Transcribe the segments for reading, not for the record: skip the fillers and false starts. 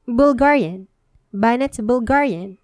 Bulgarian. Banat Bulgarian.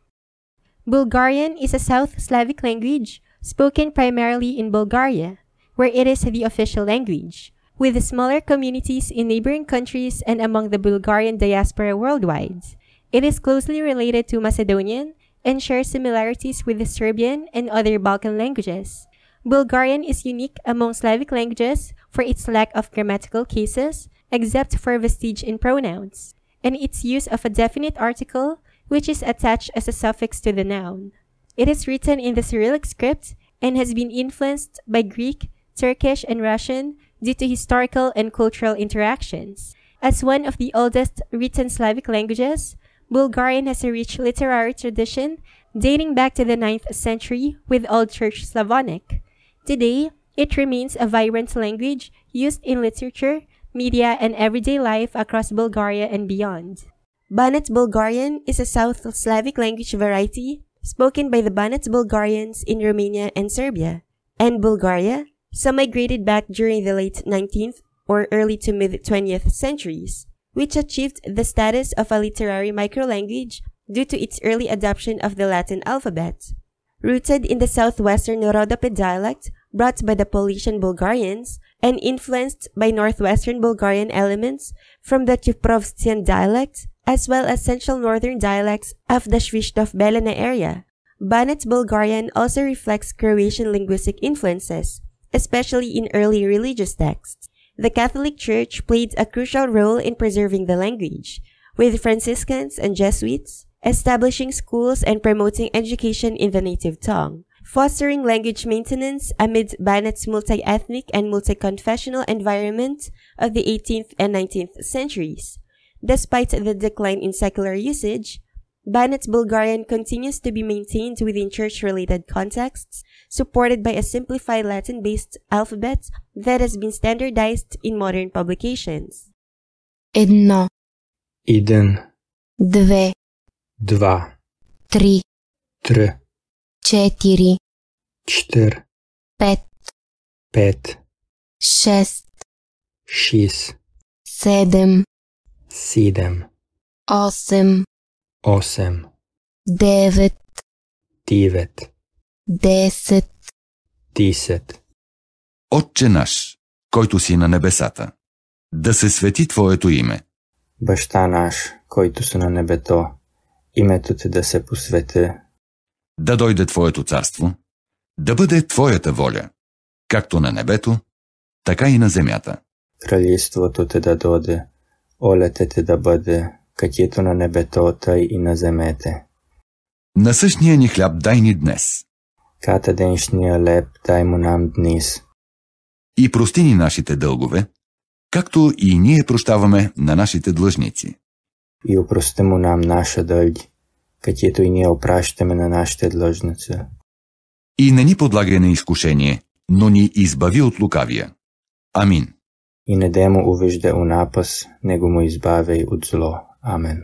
Bulgarian is a South Slavic language spoken primarily in Bulgaria, where it is the official language, with smaller communities in neighboring countries and among the Bulgarian diaspora worldwide. It is closely related to Macedonian and shares similarities with the Serbian and other Balkan languages. Bulgarian is unique among Slavic languages for its lack of grammatical cases, except for vestige in pronouns, and its use of a definite article which is attached as a suffix to the noun. It is written in the Cyrillic script and has been influenced by Greek, Turkish, and Russian due to historical and cultural interactions. As one of the oldest written Slavic languages, Bulgarian has a rich literary tradition dating back to the 9th century with Old Church Slavonic. Today, it remains a vibrant language used in literature, media, and everyday life across Bulgaria and beyond. Banat Bulgarian is a South Slavic language variety spoken by the Banat Bulgarians in Romania and Serbia. And Bulgaria, some migrated back during the late 19th or early to mid-20th centuries, which achieved the status of a literary microlanguage due to its early adoption of the Latin alphabet. Rooted in the southwestern Rhodope dialect brought by the Paulician Bulgarians and influenced by northwestern Bulgarian elements from the Tuprovstian dialect, as well as central northern dialects of the Svistov-Belena area. Banat Bulgarian also reflects Croatian linguistic influences, especially in early religious texts. The Catholic Church played a crucial role in preserving the language, with Franciscans and Jesuits establishing schools and promoting education in the native tongue, fostering language maintenance amid Banat's multi-ethnic and multi-confessional environment of the 18th and 19th centuries. Despite the decline in secular usage, Banat Bulgarian continues to be maintained within church-related contexts, supported by a simplified Latin-based alphabet that has been standardized in modern publications. Едно, Един, две, два, три, три, четири, четир, пет, пет, шест, шест, седем, седем, осем, осем, девет, девет, десет. 10. Отче наш, който си на небесата, да се свети Твоето име. Баща наш, който си на небето, името ти да се посвети. Да дойде Твоето царство, да бъде Твоята воля, както на небето, така и на земята. Кралиството ти да доде, олете ти да бъде, какито на небето, тъй и на земете. Насъщния ни хляб дай ни днес. Ката деншния леп дай му нам днес. И прости ни нашите дългове, както и ние прощаваме на нашите длъжници. И опрости му нам наша дълги, какито и ние опращаме на нашите длъжници. И не ни подлагай на изкушение, но ни избави от лукавия. Амин. И не дай му увижда у напас, него му избавяй от зло. Амен.